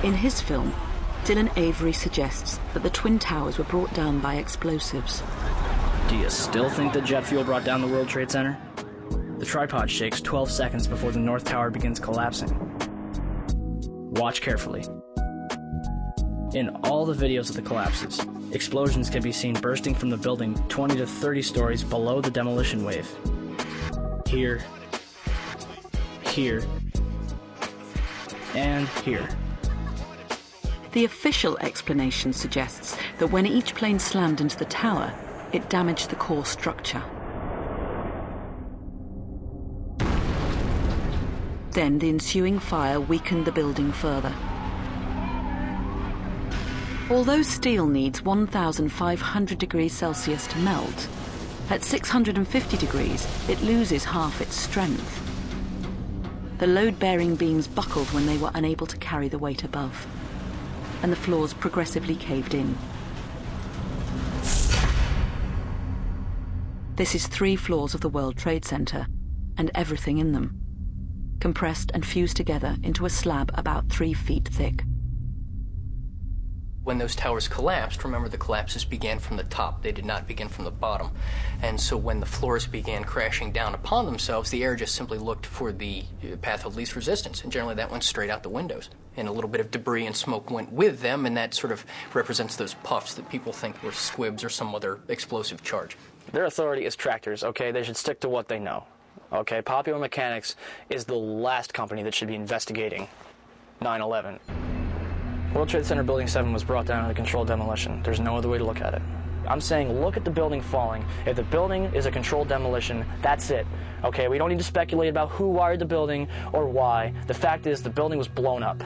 In his film, Dylan Avery suggests that the Twin Towers were brought down by explosives. Do you still think that jet fuel brought down the World Trade Center? The tripod shakes 12 seconds before the North Tower begins collapsing. Watch carefully. In all the videos of the collapses, explosions can be seen bursting from the building 20 to 30 stories below the demolition wave. Here, here, and here. The official explanation suggests that when each plane slammed into the tower, it damaged the core structure. Then the ensuing fire weakened the building further. Although steel needs 1,500 degrees Celsius to melt, at 650 degrees it loses half its strength. The load-bearing beams buckled when they were unable to carry the weight above, and the floors progressively caved in. This is 3 floors of the World Trade Center, and everything in them, compressed and fused together into a slab about 3 feet thick. When those towers collapsed, remember the collapses began from the top. They did not begin from the bottom. And so when the floors began crashing down upon themselves, the air just simply looked for the path of least resistance. And generally that went straight out the windows. And a little bit of debris and smoke went with them, and that sort of represents those puffs that people think were squibs or some other explosive charge. Their authority is tractors, okay? They should stick to what they know. Okay, Popular Mechanics is the last company that should be investigating 9/11. World Trade Center Building 7 was brought down in a controlled demolition. There's no other way to look at it. I'm saying look at the building falling. If the building is a controlled demolition, that's it. Okay, we don't need to speculate about who wired the building or why. The fact is the building was blown up.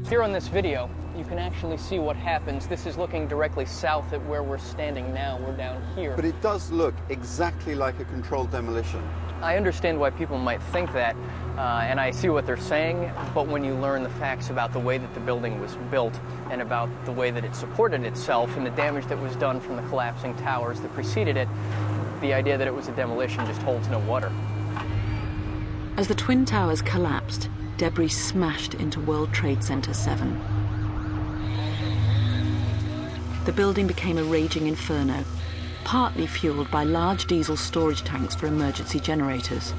Here on this video, you can actually see what happens. This is looking directly south at where we're standing now. We're down here. But it does look exactly like a controlled demolition. I understand why people might think that, and I see what they're saying, but when you learn the facts about the way that the building was built and about the way that it supported itself and the damage that was done from the collapsing towers that preceded it, the idea that it was a demolition just holds no water. As the Twin Towers collapsed, debris smashed into World Trade Center 7. The building became a raging inferno, partly fueled by large diesel storage tanks for emergency generators.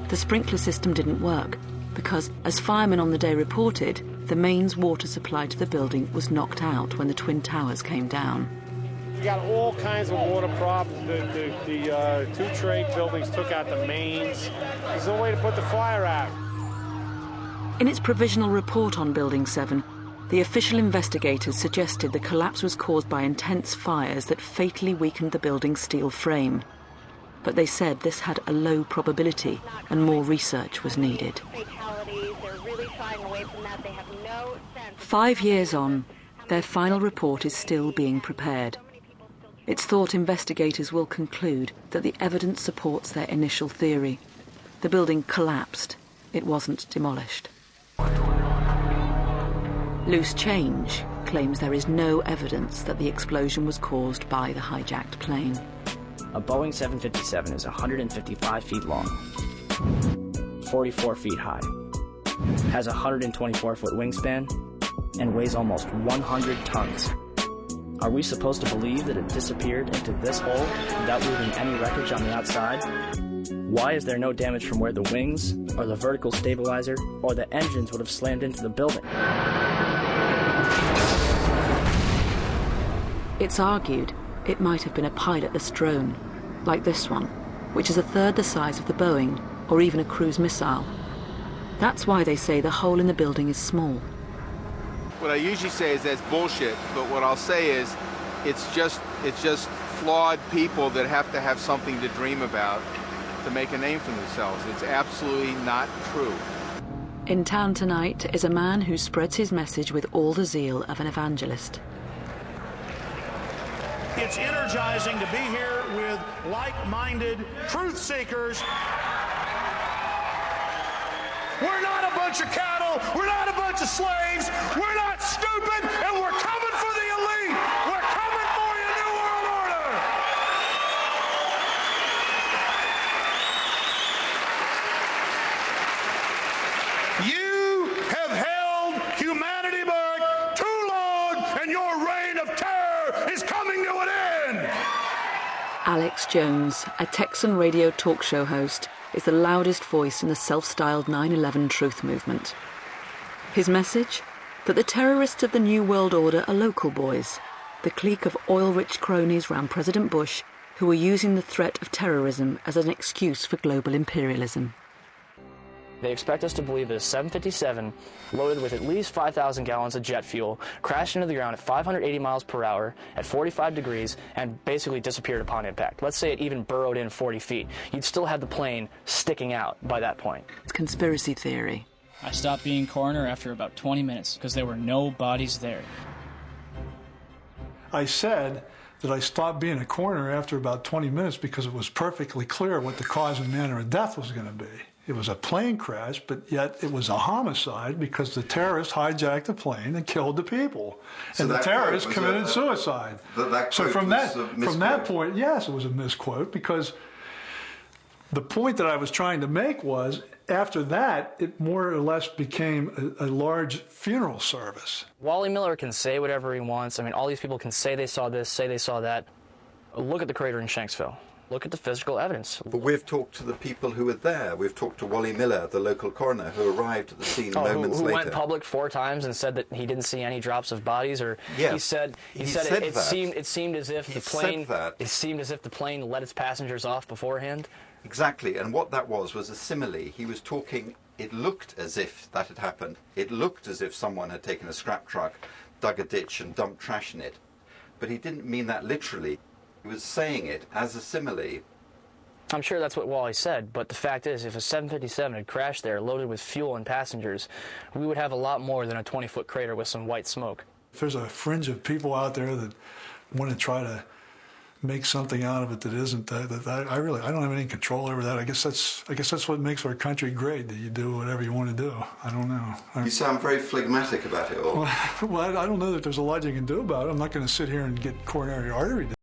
The sprinkler system didn't work because, as firemen on the day reported, the mains water supply to the building was knocked out when the Twin Towers came down. You got all kinds of water problems. The 2 trade buildings took out the mains. There's no way to put the fire out. In its provisional report on Building 7, the official investigators suggested the collapse was caused by intense fires that fatally weakened the building's steel frame. But they said this had a low probability and more research was needed. 5 years on, their final report is still being prepared. It's thought investigators will conclude that the evidence supports their initial theory. The building collapsed. It wasn't demolished. Loose Change claims there is no evidence that the explosion was caused by the hijacked plane. A Boeing 757 is 155 feet long, 44 feet high, has a 124-foot wingspan, and weighs almost 100 tons. Are we supposed to believe that it disappeared into this hole without leaving any wreckage on the outside? Why is there no damage from where the wings, or the vertical stabilizer, or the engines would have slammed into the building? It's argued it might have been a pilotless drone, like this one, which is a third the size of the Boeing, or even a cruise missile. That's why they say the hole in the building is small. What I usually say is that's bullshit, but what I'll say is it's just flawed people that have to have something to dream about to make a name for themselves. It's absolutely not true. In town tonight is a man who spreads his message with all the zeal of an evangelist. It's energizing to be here with like-minded truth seekers. We're not a bunch of cattle. We're not a bunch of slaves. We're not stupid, and we're coming for the elite. We're coming for your New World Order. Alex Jones, a Texan radio talk show host, is the loudest voice in the self-styled 9/11 truth movement. His message? That the terrorists of the New World Order are local boys, the clique of oil-rich cronies round President Bush who were using the threat of terrorism as an excuse for global imperialism. They expect us to believe that a 757, loaded with at least 5,000 gallons of jet fuel, crashed into the ground at 580 miles per hour at 45 degrees and basically disappeared upon impact. Let's say it even burrowed in 40 feet. You'd still have the plane sticking out by that point. It's conspiracy theory. I stopped being coroner after about 20 minutes because there were no bodies there. I said that I stopped being a coroner after about 20 minutes because it was perfectly clear what the cause and manner of death was going to be. It was a plane crash, but yet it was a homicide because the terrorists hijacked the plane and killed the people. So and the terrorists committed suicide. So from that point, yes, it was a misquote, because the point that I was trying to make was, after that, it more or less became a large funeral service. Wally Miller can say whatever he wants. I mean, all these people can say they saw this, say they saw that. Look at the crater in Shanksville. Look at the physical evidence. But we've talked to the people who were there. We've talked to Wally Miller, the local coroner, who arrived at the scene moments later. Who went public 4 times and said that he didn't see any drops of bodies, or yes, he said it seemed as if the plane let its passengers off beforehand. Exactly, and what that was a simile. He was talking. It looked as if that had happened. It looked as if someone had taken a scrap truck, dug a ditch, and dumped trash in it. But he didn't mean that literally. He was saying it as a simile. I'm sure that's what Wally said, but the fact is, if a 757 had crashed there loaded with fuel and passengers, we would have a lot more than a 20-foot crater with some white smoke. If there's a fringe of people out there that want to try to make something out of it that isn't, I don't have any control over that. I guess that's what makes our country great, that you do whatever you want to do. I don't know. You sound very phlegmatic about it all. Well, I don't know that there's a lot you can do about it. I'm not going to sit here and get coronary artery disease.